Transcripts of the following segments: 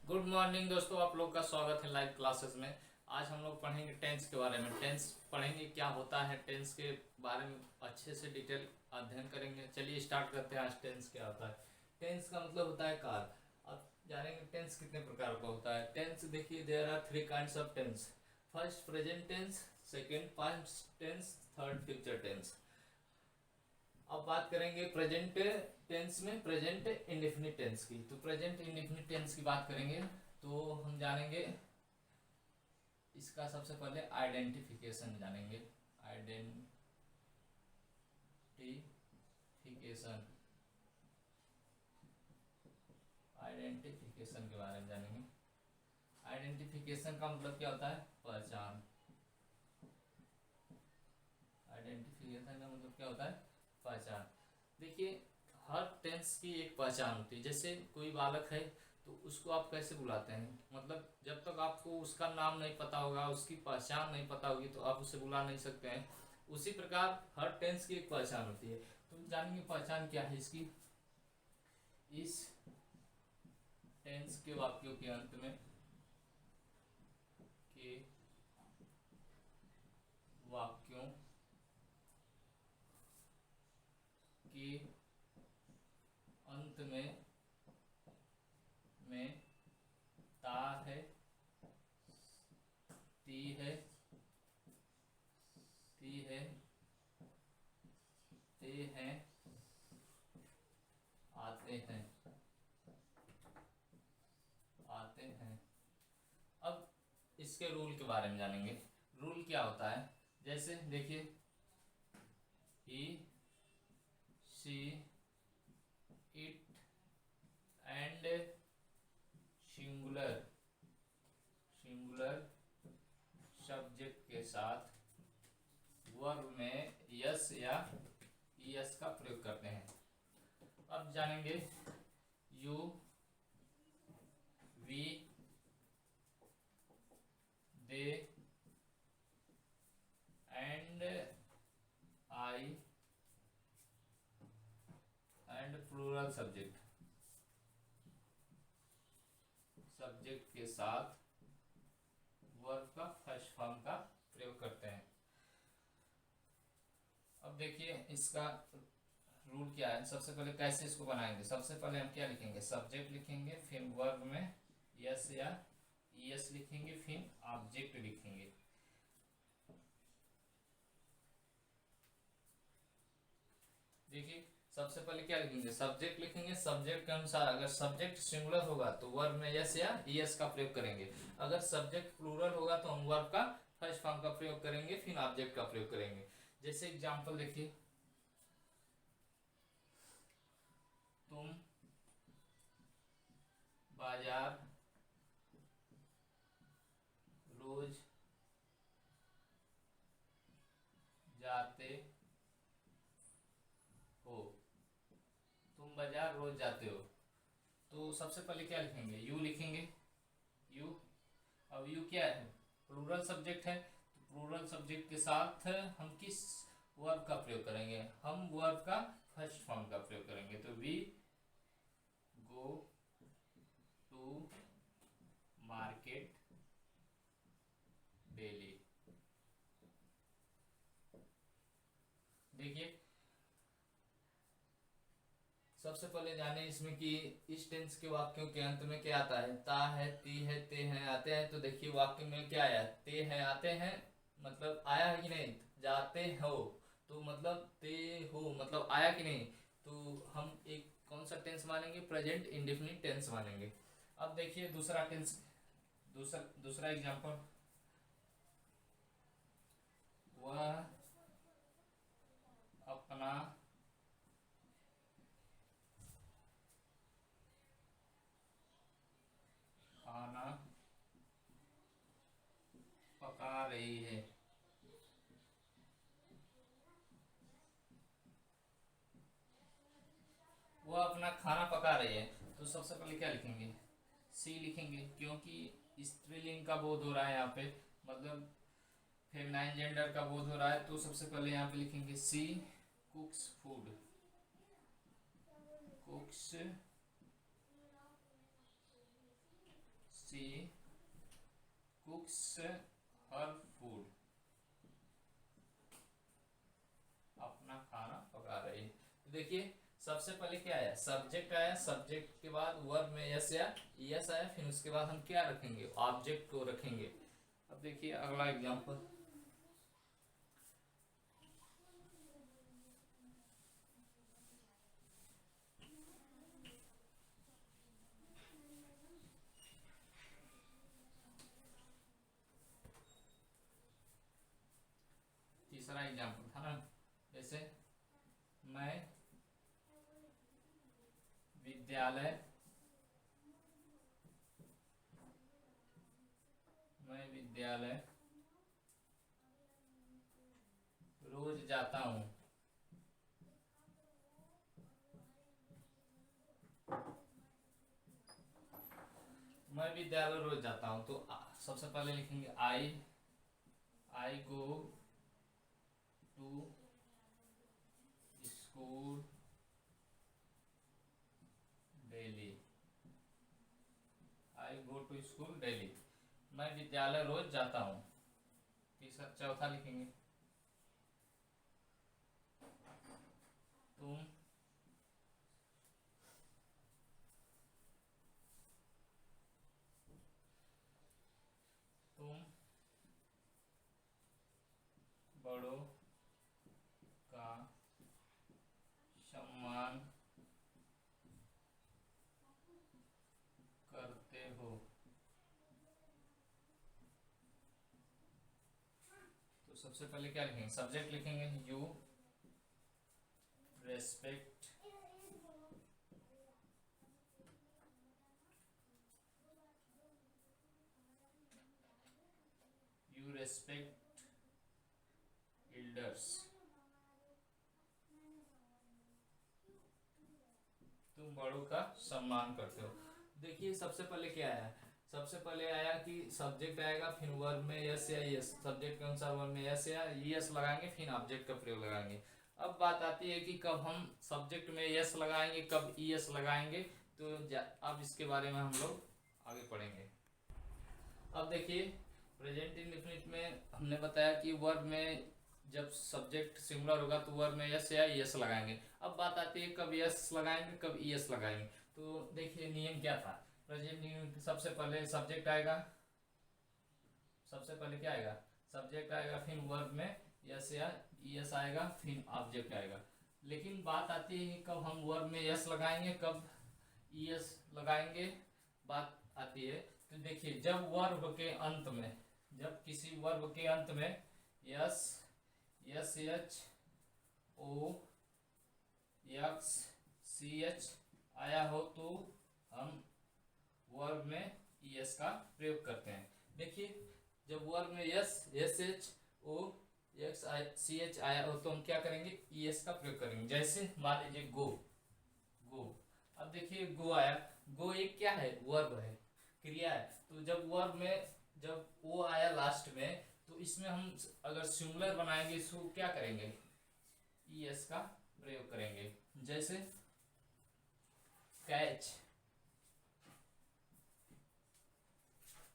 Good morning दोस्तों, आप लोग का स्वागत है लाइव क्लासेस में। आज हम लोग पढ़ेंगे टेंस के बारे में। टेंस पढ़ेंगे, क्या होता है टेंस के बारे में अच्छे से डिटेल अध्ययन करेंगे। चलिए स्टार्ट करते हैं। आज टेंस क्या होता है। टेंस का मतलब होता है काल। अब जानेंगे टेंस कितने प्रकार का होता है। टेंस देखिए, there are three kinds of tense. First present tense, second past tense, third future tense. अब बात करेंगे प्रेजेंट टेंस में प्रेजेंट इंडेफिनिट टेंस की। तो प्रेजेंट इंडेफिनिट टेंस की बात करेंगे तो हम जानेंगे इसका सबसे पहले आइडेंटिफिकेशन जानेंगे। आइडेंटिफिकेशन आइडेंटिफिकेशन के बारे में जानेंगे। आइडेंटिफिकेशन का मतलब क्या होता है? पहचान। आइडेंटिफिकेशन का मतलब क्या होता है? पहचान। देखिए, हर टेंस की एक पहचान होती है। जैसे कोई बालक है तो उसको आप कैसे बुलाते हैं? मतलब जब तक आपको उसका नाम नहीं पता होगा, उसकी पहचान नहीं पता होगी, तो आप उसे बुला नहीं सकते हैं। उसी प्रकार हर टेंस की एक पहचान होती है। तो जानेंगे पहचान क्या है इसकी। इस टेंस के वाक्यों के अंत में के वाक्यों के अंत में ता है, ती है, ती है, ते हैं, आते हैं, आते हैं। अब इसके रूल के बारे में जानेंगे। रूल क्या होता है? जैसे देखिए, he, she, it and singular singular subject के साथ वर्ब में यस या ईएस का प्रयोग करते हैं। अब जानेंगे you, we, they and I and plural subject के साथ वर्ब का फर्स्ट फॉर्म का प्रयोग करते हैं। अब देखिए इसका रूल क्या है। सबसे पहले कैसे इसको बनाएंगे? सबसे पहले हम क्या लिखेंगे? सब्जेक्ट लिखेंगे, फिर वर्ब में यस या ईएस लिखेंगे, फिर ऑब्जेक्ट लिखेंगे। देखिए, सबसे पहले क्या लिखेंगे? सब्जेक्ट लिखेंगे। सब्जेक्ट के अनुसार अगर सब्जेक्ट सिंगुलर होगा तो वर्ब में यस या ईएस का प्रयोग करेंगे। अगर सब्जेक्ट प्लूरल होगा तो हम वर्ब का फर्स्ट फॉर्म का प्रयोग करेंगे, फिर ऑब्जेक्ट का प्रयोग करेंगे। जैसे एग्जांपल देखिए, तुम बाजार रोज जाते हो। तुम बाजार रोज जाते हो। तो सबसे पहले क्या लिखेंगे? यू लिखेंगे। यू। अब यू क्या है? प्लूरल सब्जेक्ट है। तो प्लूरल सब्जेक्ट के साथ हम किस वर्ब का प्रयोग करेंगे? हम वर्ब का फर्स्ट फॉर्म का प्रयोग करेंगे। तो we go to market daily. देखिए, सबसे पहले जाने इसमें कि इस टेंस के वाक्यों के अंत में क्या आता है। ता है, ती है, ते हैं, आते हैं। तो देखिए वाक्य में क्या आया? ते हैं, आते हैं। मतलब आया है कि नहीं? जाते हो तो मतलब ते हो, मतलब आया कि नहीं? तो हम एक कौन सा टेंस मानेंगे? प्रेजेंट इंडेफिनिट टेंस मानेंगे। अब देखिए दूसरा टेंस, दूसरा एग्जांपल। वह अपना खाना पका रही है। वो अपना खाना पका रही है। तो सबसे पहले क्या लिखेंगे? सी लिखेंगे, क्योंकि स्त्रीलिंग का बोध हो रहा है यहाँ पे, मतलब फेमिनाइन जेंडर का बोध हो रहा है। तो सबसे पहले यहाँ पे लिखेंगे she cooks food. Cooks she cooks her food, अपना खाना पका रही है। तो देखिए सबसे पहले क्या आया, सब्जेक्ट आया, सब्जेक्ट के बाद वर्ब में यस या यस आया, फिर उसके बाद हम क्या रखेंगे, ऑब्जेक्ट को रखेंगे। अब देखिए अगला एग्जांपल, तीसरा एग्जांपल था ना, जैसे मैं विद्यालय रोज जाता हूँ। मैं विद्यालय रोज जाता हूँ, तो सबसे पहले लिखेंगे I go to school daily, I go to school daily, मैं विद्यालय रोज जाता हूँ। तीसरा चौथा लिखेंगे तुम बड़ों का सम्मान करते हो। तो सबसे पहले क्या लिखेंगे, सब्जेक्ट लिखेंगे यू रेस्पेक्ट एल्डर्स, तुम बड़ों का सम्मान करते हो। देखिए सबसे पहले क्या आया, सबसे पहले आया कि सब्जेक्ट आएगा, फिर वर्ब में यस या यस, सब्जेक्ट के अनुसार वर्ब में यस या यस लगाएंगे, फिर ऑब्जेक्ट का प्रयोग लगाएंगे। अब बात आती है कि कब हम सब्जेक्ट में यस लगाएंगे, कब ईएस लगाएंगे, तो अब इसके बारे में हम लोग आगे पढ़ेंगे। अब देखिए प्रेजेंट इंडेफिनिट में हमने बताया कि वर्ब में जब सब्जेक्ट सिंगुलर होगा तो वर्ब में यस या यस लगाएंगे। अब बात आती है कब यस लगाएंगे, कब ईएस लगाएंगे। तो देखिए नियम क्या था, प्रेजेंट नियम सबसे पहले सब्जेक्ट आएगा, सबसे पहले क्या आएगा, सब्जेक्ट आएगा, फिर वर्ब में यस या ईएस आएगा, फिर ऑब्जेक्ट आएगा। लेकिन बात आती है कब हम वर्ब में यस लगाएंगे, कब ईएस लगाएंगे, बात आती है। तो देखिए जब वर्ब के अंत में, जब किसी वर्ब के अंत में S H O X C H आया हो तो हम वर्ब में ईएस का प्रयोग करते हैं। देखिए जब वर्ब में S H O X C H आया हो तो हम क्या करेंगे, ईएस का प्रयोग करेंगे। जैसे मान लीजिए गो, अब देखिए गो आया, गो एक क्या है, वर्ब है, क्रिया है। तो जब वर्ब में जब ओ आया लास्ट में, तो इसमें हम अगर सिंगुलर बनाएंगे इसको क्या करेंगे, ईएस का प्रयोग करेंगे। जैसे कैच,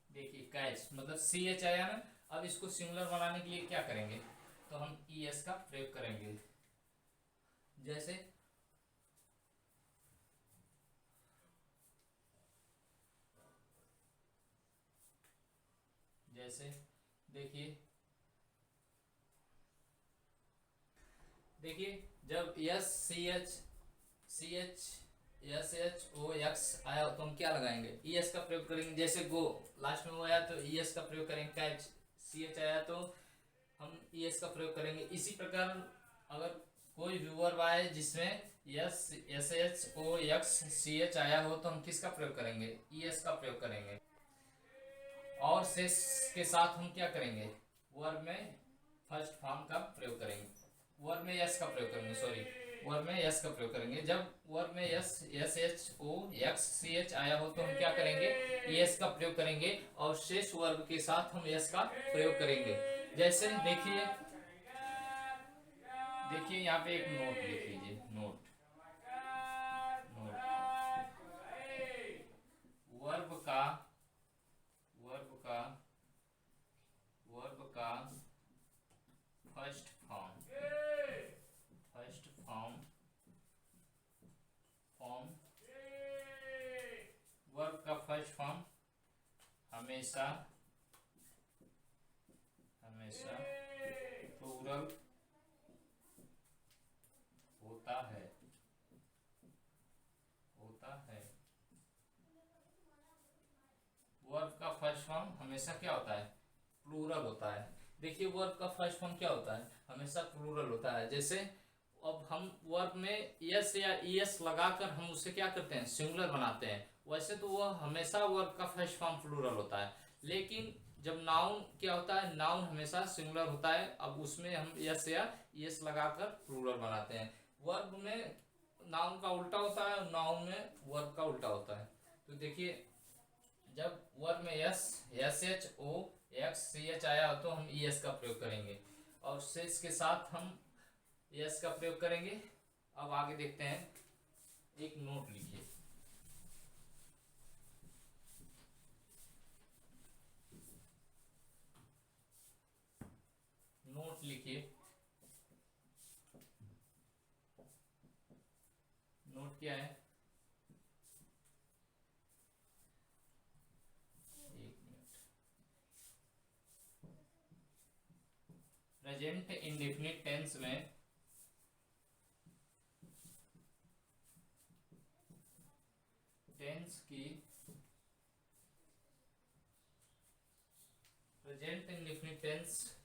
देखिए कैच मतलब सी एच आया ना, अब इसको सिंगुलर बनाने के लिए क्या करेंगे, तो हम ईएस का प्रयोग करेंगे। जैसे देखिए जब S C H S H O X आया तो हम क्या लगाएंगे, ईएस का प्रयोग करेंगे। जैसे गो लास्ट में वो आया तो ईएस का प्रयोग करेंगे, कैच सी एच आया तो हम ईएस का प्रयोग करेंगे। इसी प्रकार अगर कोई भी वर्ब आए जिसमें S S H O X C H आया हो तो हम किसका प्रयोग करेंगे, ईएस का प्रयोग करेंगे। और शेष के साथ हम क्या करेंगे, वर्ब में फर्स्ट फॉर्म का प्रयोग करेंगे, वर्ब में यस का प्रयोग करेंगे, सॉरी वर्ब में यस का प्रयोग करेंगे। जब वर्ब में S S H O X C H आया हो तो हम क्या करेंगे, यस का प्रयोग करेंगे, और शेष वर्ब के साथ हम यस का प्रयोग करेंगे। जैसे देखिए यहाँ पे एक नोट लिख लीजिए, नोट वर्ब का हमेशा हमेशा प्लूरल होता है वर्ब का फर्स्ट फॉर्म हमेशा क्या होता है, प्लूरल होता है। देखिए वर्ब का फर्स्ट फॉर्म क्या होता है, हमेशा प्लूरल होता है। जैसे अब हम वर्ब में यस या ईएस लगाकर हम उसे क्या करते हैं, सिंगुलर बनाते हैं। वैसे तो वह हमेशा वर्ब का फर्स्ट फॉर्म प्लूरल होता है, लेकिन जब नाउन क्या होता है, नाउन हमेशा सिंगुलर होता है। अब उसमें हम यस या ईएस लगाकर प्लूरल बनाते हैं। वर्ब में नाउन का उल्टा होता है और नाउन में वर्ब का उल्टा होता है। तो देखिए जब वर्ब में S S H O X C H आया तो हम ई एस का प्रयोग करेंगे और सेस के साथ हम यस का प्रयोग करेंगे। अब आगे देखते हैं, एक नोट लिखिए। नोट लिखिए। नोट क्या है, प्रेजेंट इंडेफिनिट टेंस में टेंस की प्रेजेंट इंडेफिनिट टेंस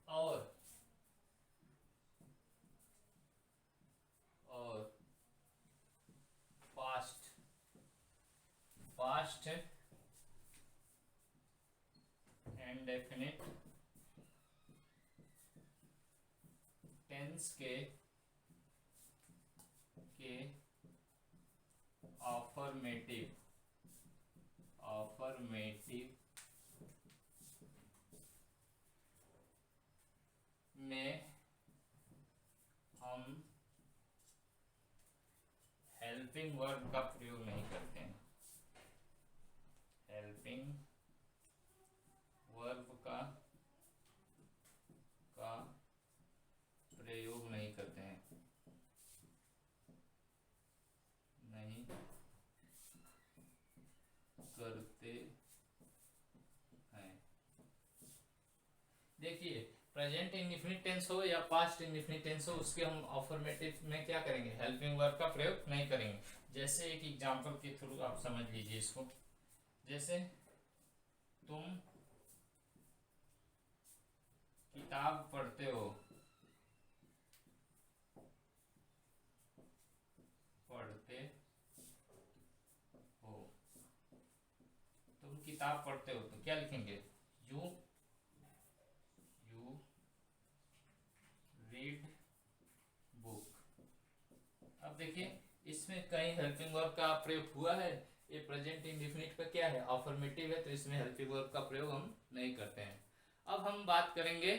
और पास्ट इंडेफिनिट टेंस के ऑफर्मेटिव में हम हेल्पिंग वर्ब का प्रयोग नहीं करते हैं। हेल्पिंग वर्ब का प्रयोग नहीं करते हैं, नहीं करते हैं। देखिए प्रेजेंट इंडेफिनिट टेंस हो या पास्ट इंडेफिनिट टेंस हो, उसके हम अफर्मेटिव में क्या करेंगे, हेल्पिंग वर्ब का प्रयोग नहीं करेंगे। जैसे एक एग्जांपल के थ्रू आप समझ लीजिए इसको। जैसे तुम किताब पढ़ते हो, तुम किताब पढ़ते हो तो क्या लिखेंगे, यू रीड बुक। अब देखिए इसमें कहीं हेल्पिंग वर्ब का प्रयोग हुआ है, ये प्रेजेंट इंडेफिनिट का क्या है, अफर्मेटिव है, तो इसमें हेल्पिंग वर्ब का प्रयोग हम नहीं करते हैं। अब हम बात करेंगे,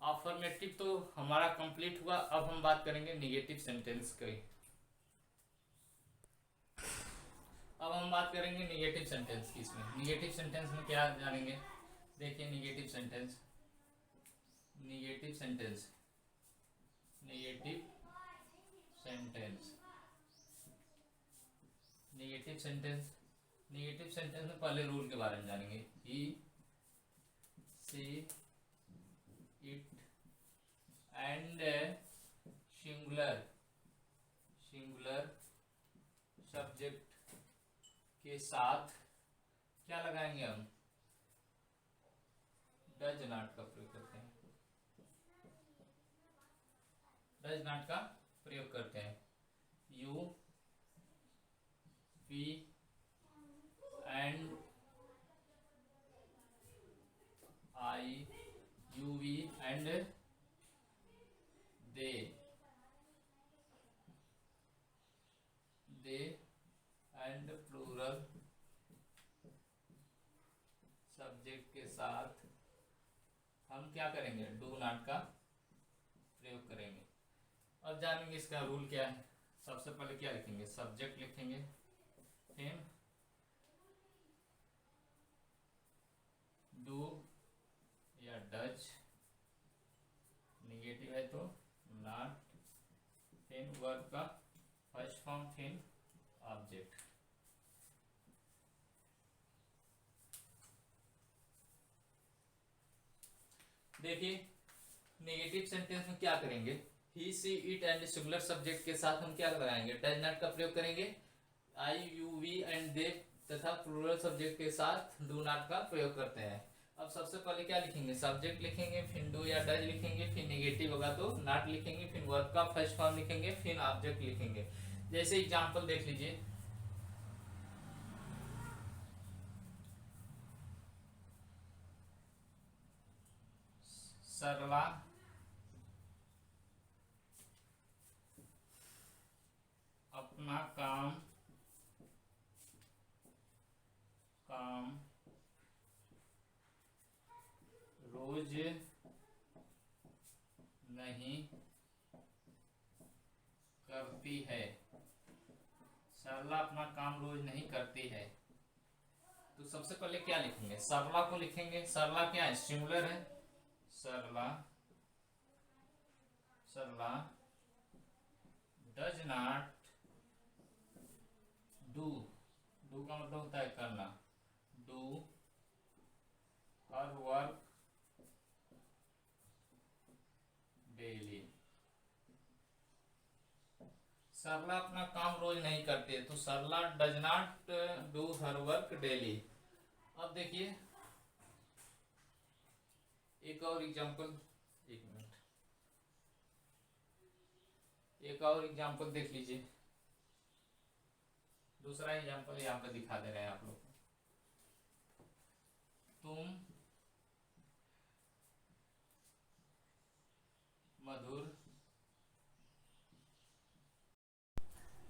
अफर्मेटिव तो हमारा कंप्लीट हुआ, अब हम बात करेंगे निगेटिव सेंटेंस की। अब हम बात करेंगे निगेटिव सेंटेंस की। इसमें निगेटिव सेंटेंस में क्या जानेंगे, देखिए निगेटिव सेंटेंस निगेटिव सेंटेंस में पहले रूल के बारे में जानेंगे। He she it and singular subject के साथ क्या लगाएंगे हम, डज नॉट का प्रयोग करते हैं। डज नॉट का प्रयोग करते हैं। You we and I, you we and they and plural subject के साथ हम क्या करेंगे, डू नॉट का प्रयोग करेंगे। अब जानेंगे इसका रूल क्या है। सबसे पहले क्या लिखेंगे, सब्जेक्ट लिखेंगे, फिर डू या डज, निगेटिव है तो नॉट, फिर वर्ब का फर्स्ट फॉर्म, फिर ऑब्जेक्ट। देखिए नेगेटिव सेंटेंस में क्या करेंगे, he she it and singular subject के साथ हम क्या लगाएंगे, डज नॉट का प्रयोग करेंगे। आई यू वी एंड दे तथा प्लूरल सब्जेक्ट के साथ डू नॉट का प्रयोग करते हैं। अब सबसे पहले क्या लिखेंगे, सब्जेक्ट लिखेंगे, फिर डू या डज लिखेंगे, फिर नेगेटिव होगा तो नॉट लिखेंगे, फिर वर्ब का फर्स्ट फॉर्म लिखेंगे, फिर ऑब्जेक्ट लिखेंगे। जैसे एग्जांपल देख लीजिए, सरला अपना काम रोज नहीं करती है। सरला अपना काम रोज नहीं करती है। तो सबसे पहले क्या लिखेंगे, सरला को लिखेंगे। सरला क्या है, सिंगुलर है। सरला डज नॉट डू का मतलब होता है करना, do her work daily. Sarla अपना काम रोज नहीं करती है, तो Sarla does not do her work daily. अब देखिए एक और एग्जांपल, एक मिनट, एक और एग्जांपल देख लीजिए। दूसरा एग्जांपल यहाँ पे दिखा दे रहे हैं आप लोग को। तुम मधुर,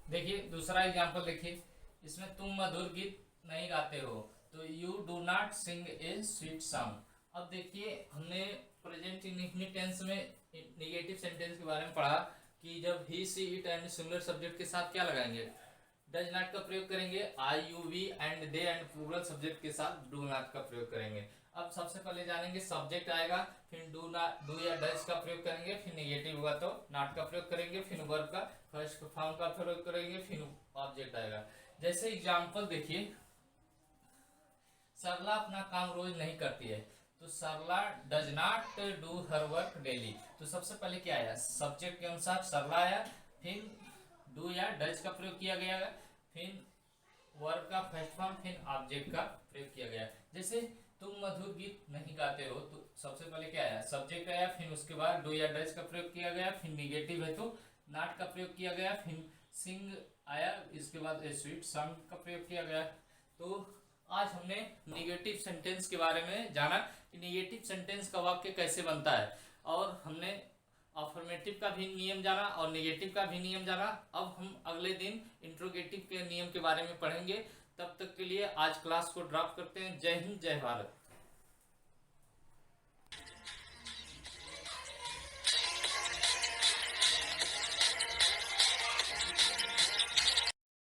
देखिए दूसरा एग्जांपल देखिए, इसमें तुम मधुर गीत नहीं गाते हो, तो you do not sing a sweet song. अब देखिए हमने प्रेजेंट इंडेफिनिट टेंस में नेगेटिव सेंटेंस के बारे में पढ़ा कि जब he she it and singular subject के साथ क्या लगाएंगे, डज नॉट का प्रयोग करेंगे। I you we and they and plural subject के साथ डू नॉट का प्रयोग करेंगे। अब सबसे पहले जानेंगे सब्जेक्ट आएगा, फिर डू या डज का प्रयोग करेंगे, फिर नेगेटिव हुआ तो नॉट का प्रयोग करेंगे, फिर वर्ब का फर्स्ट फॉर्म का प्रयोग करेंगे, फिर ऑब्जेक्ट आएगा। जैसे एग्जांपल देखिए, सरला अपना काम रोज नहीं करती है, तो Sarla does not do her work daily. तो सबसे पहले क्या आया, सब्जेक्ट के अनुसार सरला आया, फिर डू या डज का प्रयोग किया गया, फिर वर्ब का फर्स्ट फॉर्म, फिर ऑब्जेक्ट का प्रयोग किया गया। जैसे तुम मधुर गीत नहीं गाते हो, तो सबसे पहले क्या आया, सब्जेक्ट आया, फिर उसके बाद डू या डज का प्रयोग किया गया, फिर नेगेटिव है तो नॉट का प्रयोग किया गया, फिर सिंग आया, इसके बाद ए स्वीट सॉन्ग का प्रयोग किया गया। तो आज हमने नेगेटिव सेंटेंस के बारे में जाना कि नेगेटिव सेंटेंस का वाक्य कैसे बनता है, और हमने अफर्मेटिव का भी नियम जाना और नेगेटिव का भी नियम जाना। अब हम अगले दिन इंट्रोगेटिव के नियम के बारे में पढ़ेंगे। तब तक के लिए आज क्लास को ड्रॉप करते हैं। जय हिंद, जय भारत।